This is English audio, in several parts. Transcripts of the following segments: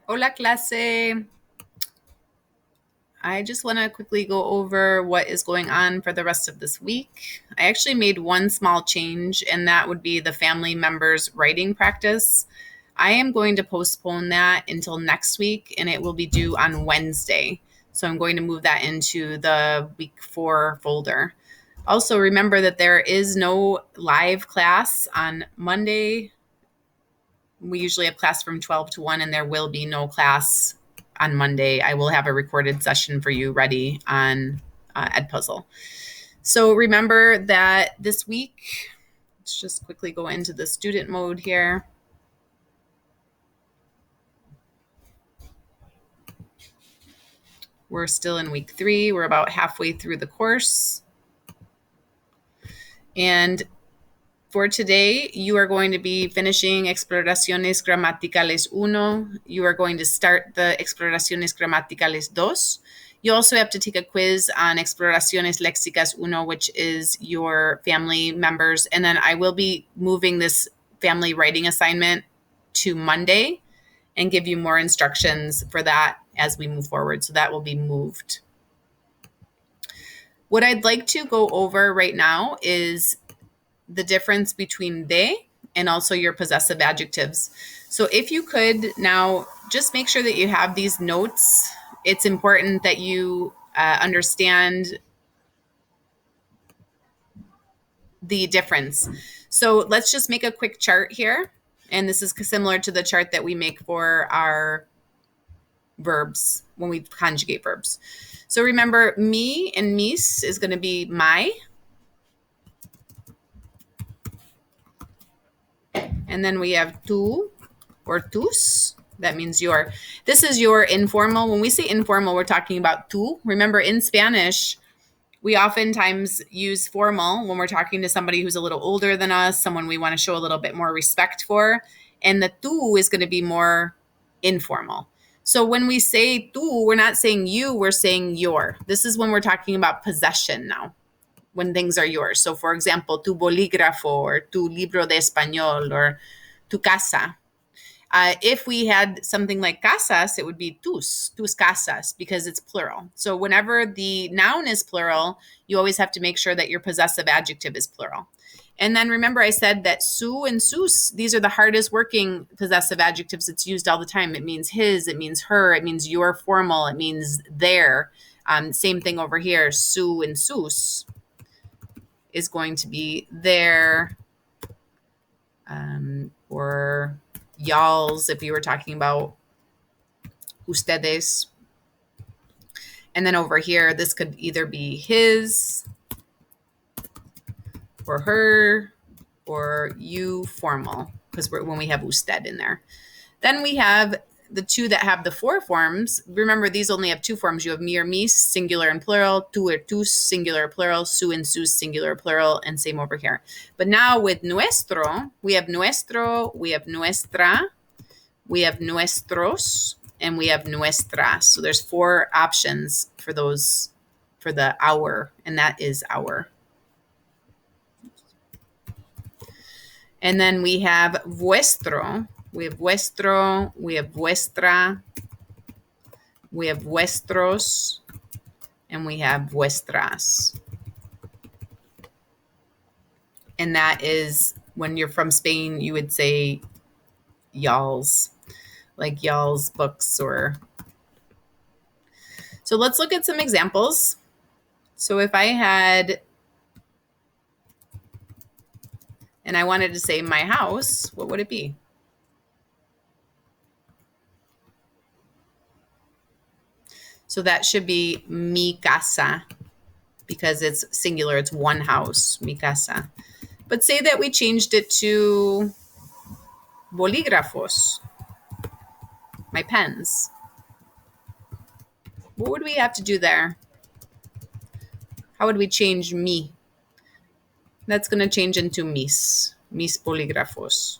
Hola, clase. I just want to quickly go over what is going on for the rest of this week. I actually made one small change, and that would be the family members' writing practice. I am going to postpone that until next week, and it will be due on Wednesday. So I'm going to move that into the week 4 folder. Also, remember that there is no live class on Monday. We usually have class from 12 to 1, and there will be no class on Monday. I will have a recorded session for you ready on Edpuzzle. So remember that this week, let's just quickly go into the student mode here. We're still in week 3. We're about halfway through the course. And for today, you are going to be finishing Exploraciones Gramaticales 1. You are going to start the Exploraciones Gramaticales 2. You also have to take a quiz on Exploraciones Léxicas 1, which is your family members. And then I will be moving this family writing assignment to Monday and give you more instructions for that as we move forward. So that will be moved. What I'd like to go over right now is the difference between they and also your possessive adjectives. So if you could now just make sure that you have these notes. It's important that you understand the difference. So let's just make a quick chart here. And this is similar to the chart that we make for our verbs when we conjugate verbs. So remember, me and mis is going to be my. And then we have tu or tus. That means your. This is your informal. When we say informal, we're talking about tu. Remember, in Spanish, we oftentimes use formal when we're talking to somebody who's a little older than us, someone we want to show a little bit more respect for. And the tu is going to be more informal. So when we say tu, we're not saying you, we're saying your. This is when we're talking about possession now, when things are yours. So for example, tu bolígrafo or tu libro de español or tu casa. If we had something like casas, it would be tus casas, because it's plural. So whenever the noun is plural, you always have to make sure that your possessive adjective is plural. And then remember, I said that su and sus, these are the hardest working possessive adjectives. It's used all the time. It means his, it means her, it means your formal, it means their. Same thing over here, su and sus is going to be their, or y'all's if you were talking about ustedes. And then over here, this could either be his or her or you formal, because when we have usted in there. Then we have the two that have the 4 forms. Remember, these only have 2 forms. You have mi or mis, singular and plural, tu or tus, singular or plural, su and sus, singular or plural, and same over here. But now with nuestro, we have nuestro, we have nuestra, we have nuestros, and we have nuestras. So there's 4 options for those, for the our, and that is our. And then we have vuestro, we have vuestro, we have vuestra, we have vuestros, and we have vuestras. And that is, when you're from Spain, you would say y'all's, like y'all's books or. So let's look at some examples. So if I had, and I wanted to say my house, what would it be? So that should be mi casa, because it's singular, it's one house, mi casa. But say that we changed it to bolígrafos, my pens. What would we have to do there? How would we change mi? That's going to change into mis bolígrafos.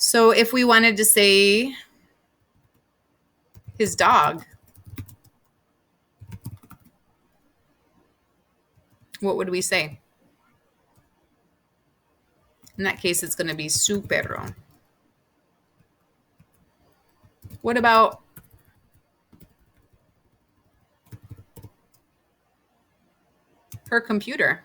So if we wanted to say his dog, what would we say? In that case, it's going to be su perro. What about her computer?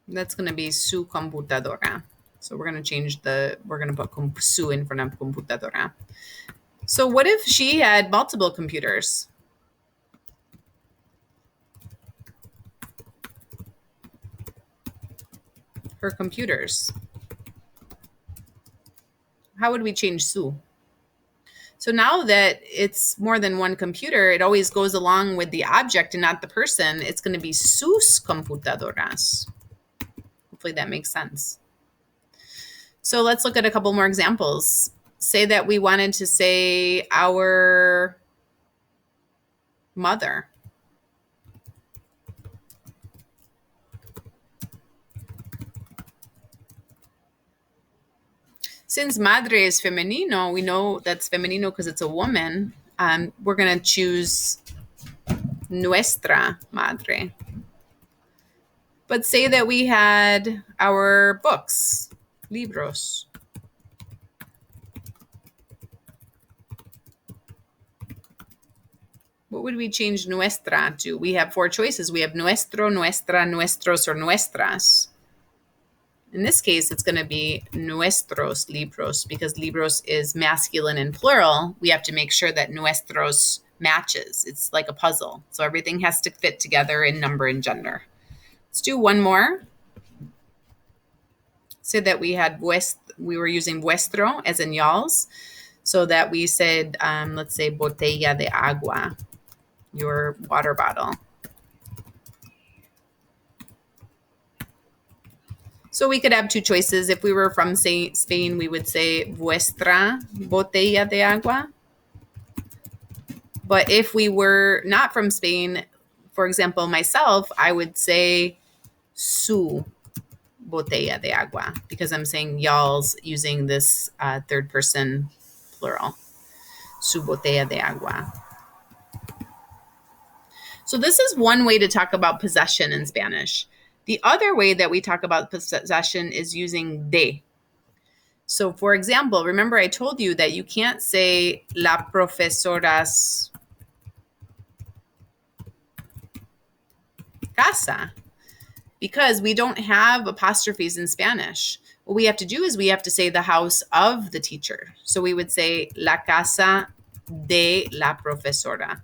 That's going to be su computadora. So we're going to put su in front of computadora. So what if she had multiple computers? Her computers. How would we change su? So now that it's more than one computer, it always goes along with the object and not the person. It's going to be sus computadoras. Hopefully that makes sense. So let's look at a couple more examples. Say that we wanted to say our mother. Since madre is femenino, we know that's femenino because it's a woman. We're going to choose nuestra madre. But say that we had our books, libros. What would we change nuestra to? We have four choices. We have nuestro, nuestra, nuestros, or nuestras. In this case, it's going to be nuestros libros because libros is masculine and plural. We have to make sure that nuestros matches. It's like a puzzle. So everything has to fit together in number and gender. Let's do one more. Say that we were using vuestro as in y'all's. So that we said, let's say botella de agua, your water bottle. So we could have two choices. If we were from Spain, we would say vuestra botella de agua. But if we were not from Spain, for example, myself, I would say su botella de agua because I'm saying y'all's using this third person plural. Su botella de agua. So this is one way to talk about possession in Spanish. The other way that we talk about possession is using de. So for example, remember I told you that you can't say la profesora's casa because we don't have apostrophes in Spanish. What we have to do is we have to say the house of the teacher. So we would say la casa de la profesora.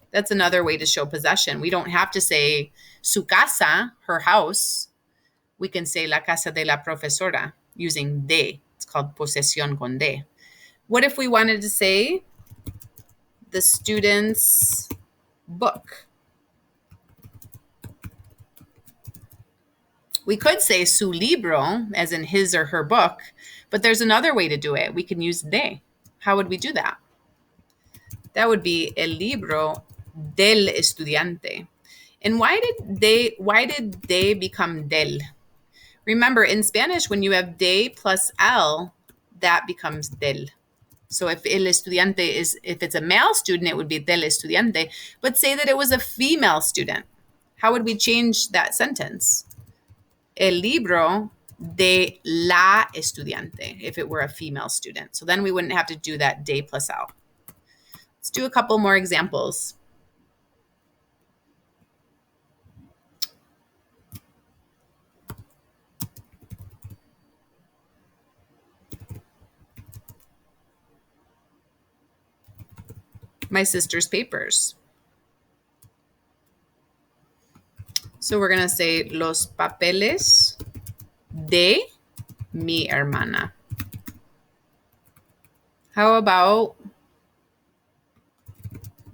That's another way to show possession. We don't have to say su casa, her house. We can say la casa de la profesora using de. It's called posesión con de. What if we wanted to say the student's book? We could say su libro, as in his or her book, but there's another way to do it. We can use de. How would we do that? That would be el libro del estudiante. And why did they become del? Remember, in Spanish, when you have de plus el, that becomes del. So if it's a male student, it would be del estudiante. But say that it was a female student. How would we change that sentence? El libro de la estudiante, if it were a female student. So then we wouldn't have to do that de plus el. Let's do a couple more examples. My sister's papers. So we're going to say los papeles de mi hermana. How about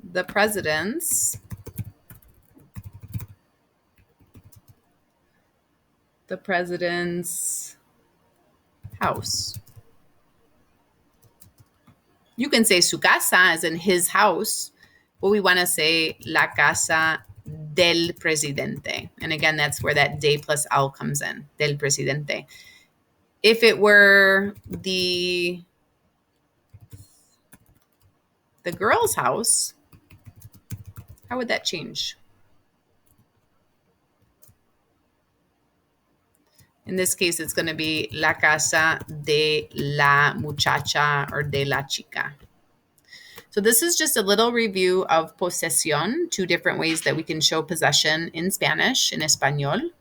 the president's house? You can say su casa as in his house, but we want to say la casa del presidente. And again, that's where that de plus al comes in, del presidente. If it were the girl's house, How would that change? In this case, it's going to be la casa de la muchacha or de la chica. So this is just a little review of posesión, 2 different ways that we can show possession in Spanish, in español.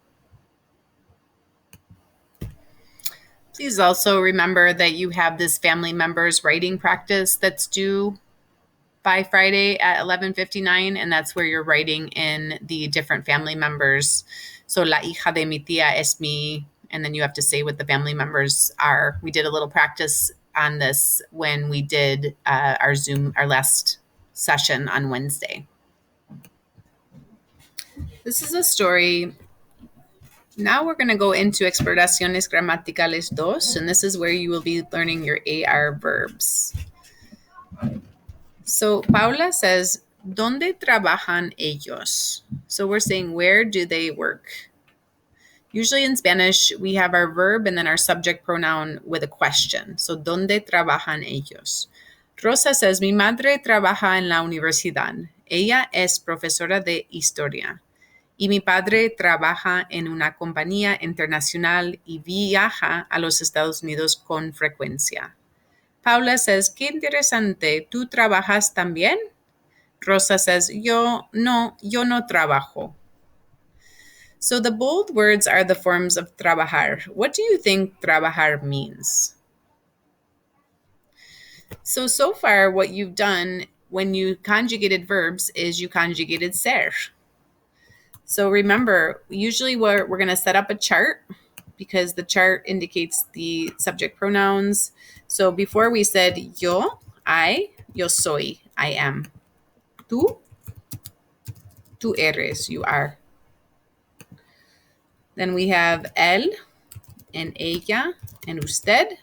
Please also remember that you have this family members writing practice that's due by Friday at 11:59, and that's where you're writing in the different family members. So la hija de mi tía es mi, and then you have to say what the family members are. We did a little practice on this when we did our last session on Wednesday. This is a story. Now we're going to go into Exploraciones Gramaticales 2, and this is where you will be learning your AR verbs. So Paula says, ¿Dónde trabajan ellos? So we're saying, where do they work? Usually in Spanish, we have our verb and then our subject pronoun with a question. So, ¿dónde trabajan ellos? Rosa says, mi madre trabaja en la universidad. Ella es profesora de historia. Y mi padre trabaja en una compañía internacional y viaja a los Estados Unidos con frecuencia. Paula says, qué interesante, ¿tú trabajas también? Rosa says, yo no trabajo. So the bold words are the forms of trabajar. What do you think trabajar means? So far what you've done when you conjugated verbs is you conjugated ser. So remember, usually we're going to set up a chart because the chart indicates the subject pronouns. So before we said yo soy, I am. Tú eres, you are. Then we have él and ella and usted,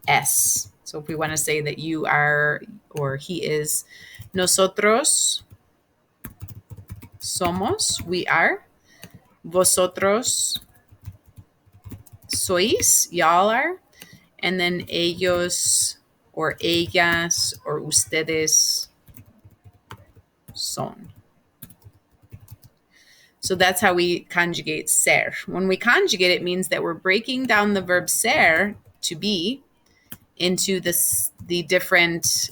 es. So if we want to say that you are or he is, nosotros somos, we are. Vosotros sois, y'all are. And then ellos or ellas or ustedes son. So that's how we conjugate ser. When we conjugate, it means that we're breaking down the verb ser, to be, into the different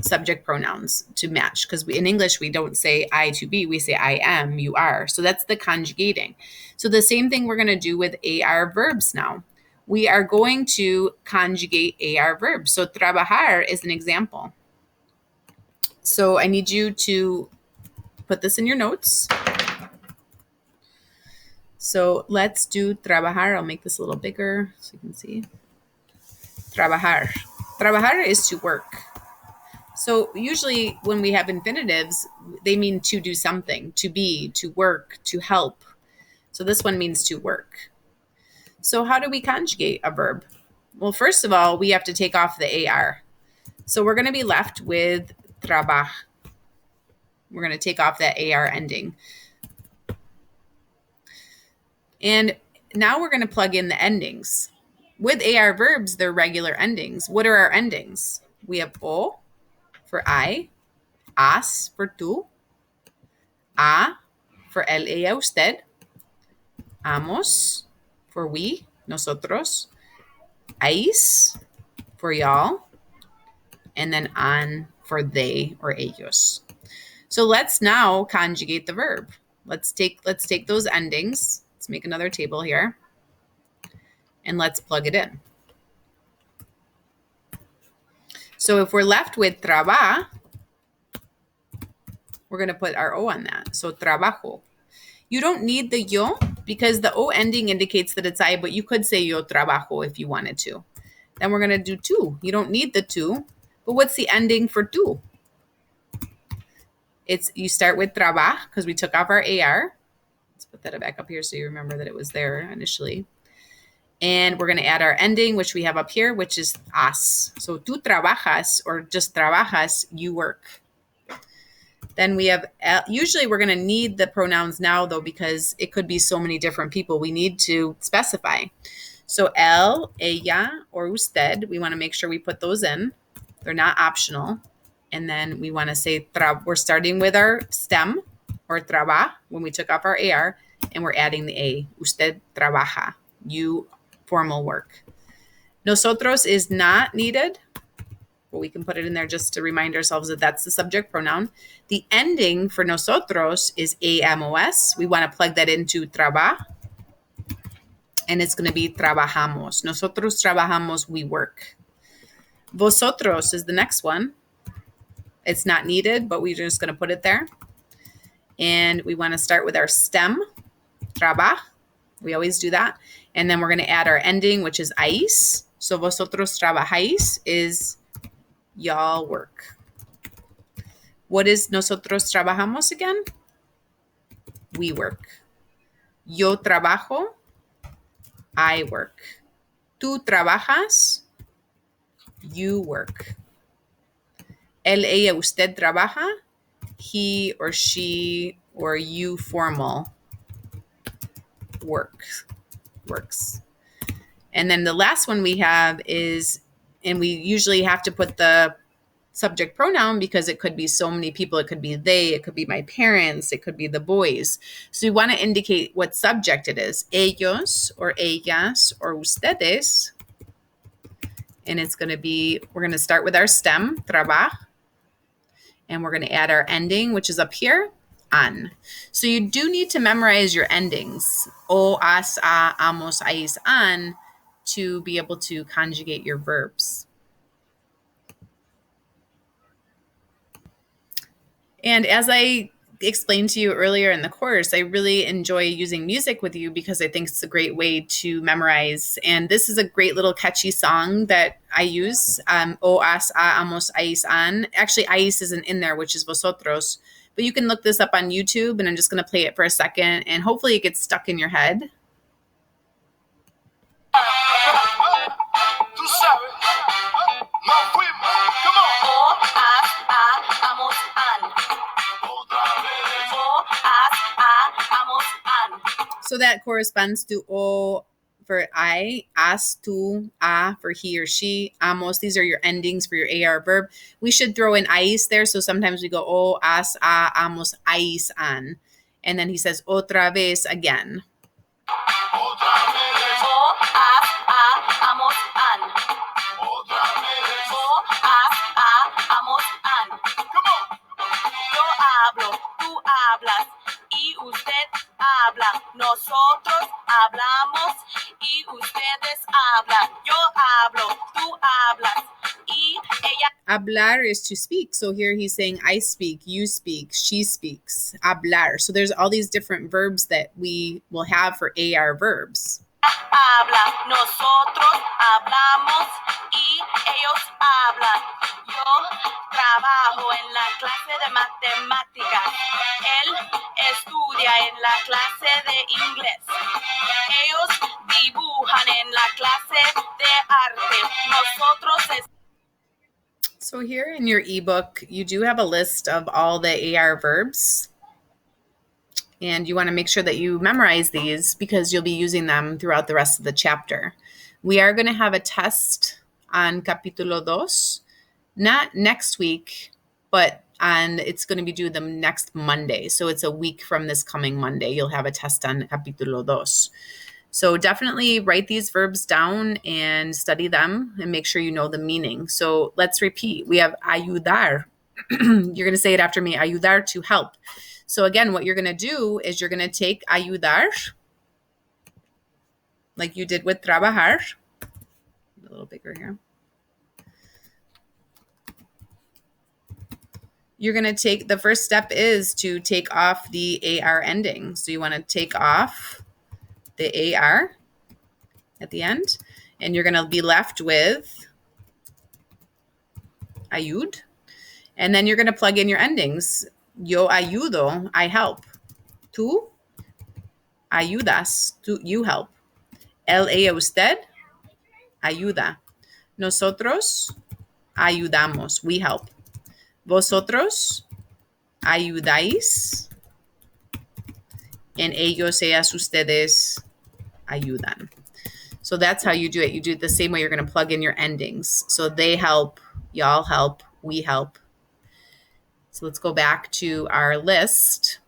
subject pronouns to match. Because in English, we don't say I to be, we say I am, you are. So that's the conjugating. So the same thing we're going to do with AR verbs now. We are going to conjugate AR verbs. So trabajar is an example. So I need you to put this in your notes. So let's do trabajar. I'll make this a little bigger so you can see. Trabajar. Trabajar is to work. So usually when we have infinitives, they mean to do something, to be, to work, to help. So this one means to work. So how do we conjugate a verb? Well, first of all, we have to take off the AR. So we're going to be left with trabaj. We're going to take off that AR ending. And now we're going to plug in the endings. With AR verbs, they're regular endings. What are our endings? We have o for I, as for tú, a for él, ella, usted, amos for we, nosotros, ais for y'all, and then an for they or ellos. So let's now conjugate the verb. Let's take those endings. Let's make another table here. And let's plug it in. So if we're left with traba, we're going to put our O on that. So trabajo. You don't need the yo because the O ending indicates that it's I, but you could say yo trabajo if you wanted to. Then we're going to do tú. You don't need the tú, but what's the ending for tú? You start with traba because we took off our AR. Let's put that back up here so you remember that it was there initially. And we're going to add our ending, which we have up here, which is as. So tú trabajas or just trabajas, you work. Then we have, usually we're going to need the pronouns now though, because it could be so many different people. We need to specify. So él, ella, or usted, we want to make sure we put those in. They're not optional. And then we want to say, we're starting with our stem or traba when we took off our AR, and we're adding the A. Usted trabaja. You formal work. Nosotros is not needed, but we can put it in there just to remind ourselves that that's the subject pronoun. The ending for nosotros is amos. We want to plug that into traba, and it's going to be trabajamos. Nosotros trabajamos, we work. Vosotros is the next one. It's not needed, but we're just going to put it there. And we want to start with our stem, traba. We always do that. And then we're going to add our ending, which is ais. So vosotros trabajáis is y'all work. What is nosotros trabajamos again? We work. Yo trabajo. I work. Tú trabajas. You work. Él, ella, usted trabaja. He or she or you formal works. And then the last one we have is, and we usually have to put the subject pronoun because it could be so many people. It could be they, it could be my parents, it could be the boys. So we want to indicate what subject it is. Ellos or ellas or ustedes. And it's going to be, we're going to start with our stem, traba. And we're going to add our ending, which is up here, an. So you do need to memorize your endings, o, as, a, amos, ais, an, to be able to conjugate your verbs. And as I explained to you earlier in the course, I really enjoy using music with you because I think it's a great way to memorize. And this is a great little catchy song that I use. O, as, a, amos, ais, an. Actually, ais isn't in there, which is vosotros. But you can look this up on YouTube, and I'm just going to play it for a second, and hopefully it gets stuck in your head. So that corresponds to o for I, as, tú, a for he or she, amos. These are your endings for your AR verb. We should throw in ais there. So sometimes we go o, as, a, amos, ais, an. And then he says otra vez again. Otra vez. O, as, a, amos, an. Otra vez. O, as, a, amos, an. Come on. Yo hablo, tú hablas. Y usted habla, nosotros hablamos y ustedes hablan. Yo hablo, tú hablas y ella. Hablar is to speak. So here he's saying I speak, you speak, she speaks. Hablar. So there's all these different verbs that we will have for AR verbs. Habla, nosotros hablamos y ellos hablan. Yo trabajo en la clase de matemáticas. Él estudia en la clase de inglés. Ellos dibujan en la clase de arte. Nosotros So here in your ebook, you do have a list of all the AR verbs. And you want to make sure that you memorize these because you'll be using them throughout the rest of the chapter. We are going to have a test on Capítulo 2, not next week, but it's going to be due the next Monday. So it's a week from this coming Monday. You'll have a test on Capítulo 2. So definitely write these verbs down and study them and make sure you know the meaning. So let's repeat. We have ayudar. You're going to say it after me. Ayudar, to help. So again, what you're going to do is you're going to take ayudar, like you did with trabajar. A little bigger here. You're going to take, the first step is to take off the AR ending. So you want to take off the AR at the end, and you're going to be left with ayud. And then you're going to plug in your endings. Yo ayudo, I help. Tú ayudas, you help. Él, ella, usted ayuda. Nosotros ayudamos, we help. Vosotros ayudáis. And ellos, ellas, ustedes ayudan. So that's how you do it. You do it the same way. You're going to plug in your endings. So they help, y'all help, we help, So let's go back to our list.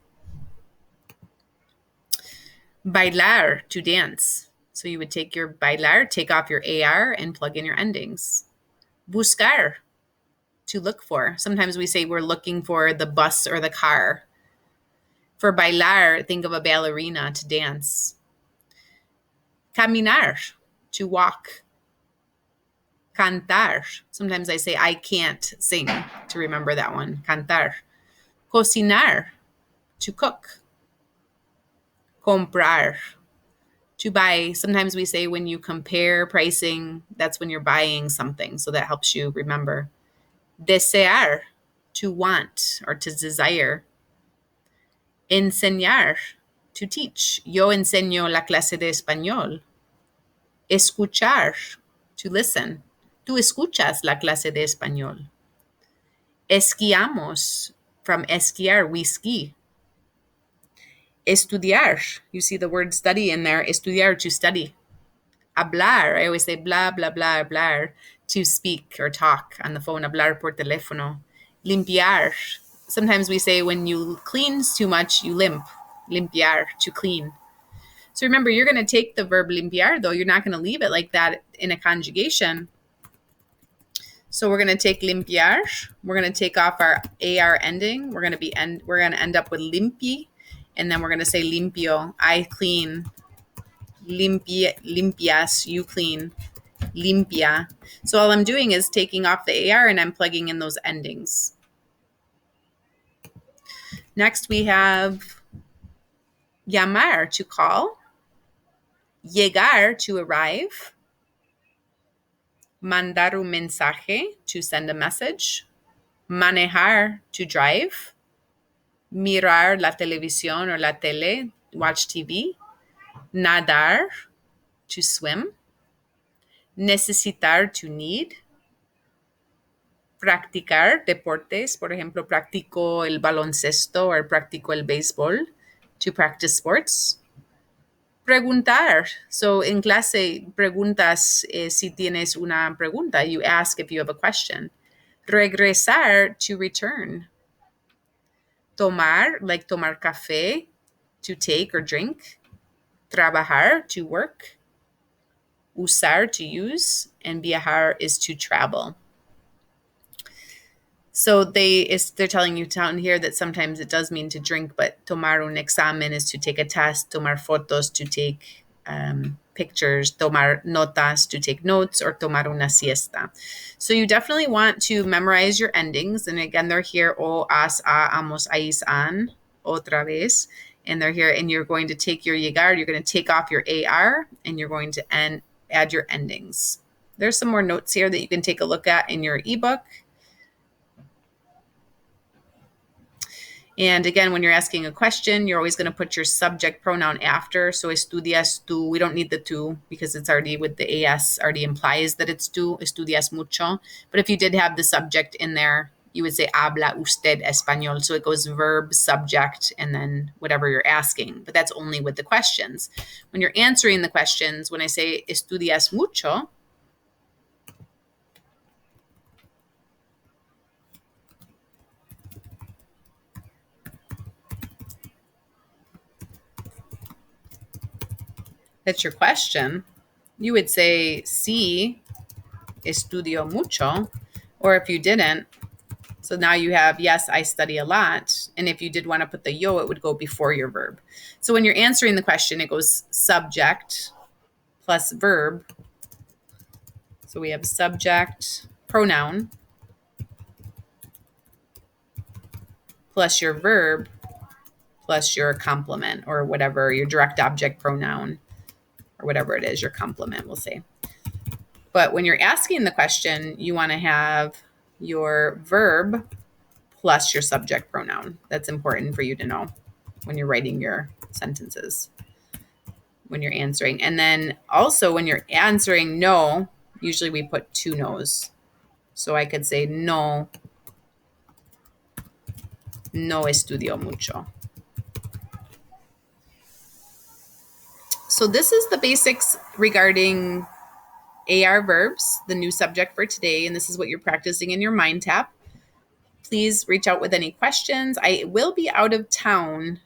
Bailar, to dance. So you would take your bailar, take off your AR, and plug in your endings. Buscar, to look for. Sometimes we say we're looking for the bus or the car. For bailar, think of a ballerina, to dance. Caminar, to walk. Cantar. Sometimes I say I can't sing, to remember that one. Cantar. Cocinar, to cook. Comprar, to buy. Sometimes we say when you compare pricing, that's when you're buying something. So that helps you remember. Desear, to want or to desire. Enseñar, to teach. Yo enseño la clase de español. Escuchar, to listen. Tú escuchas la clase de español. Esquiamos, from esquiar, we ski. Estudiar, you see the word study in there. Estudiar, to study. Hablar, I always say bla, bla, bla, hablar, to speak or talk on the phone. Hablar por teléfono. Limpiar, sometimes we say when you clean too much, you limp. Limpiar, to clean. So remember, you're going to take the verb limpiar, though. You're not going to leave it like that in a conjugation. So we're going to take limpiar. We're going to take off our AR ending. We're going to end up with limpi, and then we're going to say limpio, I clean. Limpias, you clean. Limpia. So all I'm doing is taking off the AR and I'm plugging in those endings. Next we have llamar, to call. Llegar, to arrive. Mandar un mensaje, to send a message. Manejar, to drive. Mirar la televisión or la tele, watch TV. Nadar, to swim. Necesitar, to need. Practicar deportes, por ejemplo, practico el baloncesto or practico el béisbol, to practice sports. Preguntar, so in clase preguntas si tienes una pregunta, you ask if you have a question. Regresar, to return. Tomar, like tomar café, to take or drink. Trabajar, to work. Usar, to use. And viajar is to travel. So they're telling you down here that sometimes it does mean to drink, but tomar un examen is to take a test. Tomar fotos, to take pictures. Tomar notas, to take notes. Or tomar una siesta. So you definitely want to memorize your endings. And again, they're here. O, as, a, amos, ais, an. Otra vez. And they're here. And you're going to take your llegar. You're going to take off your AR. And you're going to add your endings. There's some more notes here that you can take a look at in your ebook. And again, when you're asking a question, you're always going to put your subject pronoun after. So estudias tú. We don't need the tú because it's already with the as, already implies that it's tú. Estudias mucho. But if you did have the subject in there, you would say habla usted español. So it goes verb, subject, and then whatever you're asking. But that's only with the questions. When you're answering the questions, when I say estudias mucho, that's your question, you would say sí, estudio mucho. Or if you didn't, so now you have, yes, I study a lot. And if you did want to put the yo, it would go before your verb. So when you're answering the question, it goes subject plus verb. So we have subject, pronoun, plus your verb, plus your complement or whatever, your direct object pronoun, or whatever it is, your complement, we'll say. But when you're asking the question, you want to have your verb plus your subject pronoun. That's important for you to know when you're writing your sentences, when you're answering. And then also when you're answering no, usually we put two no's. So I could say no estudio mucho. So this is the basics regarding AR verbs, the new subject for today. And this is what you're practicing in your mind tap. Please reach out with any questions. I will be out of town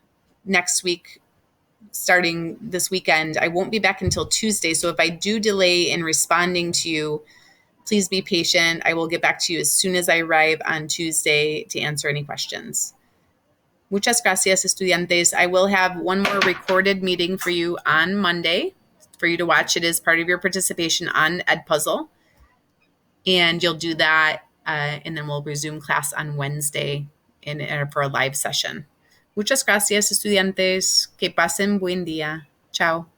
next week, starting this weekend. I won't be back until Tuesday. So if I do delay in responding to you, please be patient. I will get back to you as soon as I arrive on Tuesday to answer any questions. Muchas gracias, estudiantes. I will have one more recorded meeting for you on Monday for you to watch. It is part of your participation on Edpuzzle. And you'll do that, and then we'll resume class on Wednesday for a live session. Muchas gracias, estudiantes. Que pasen buen día. Chao.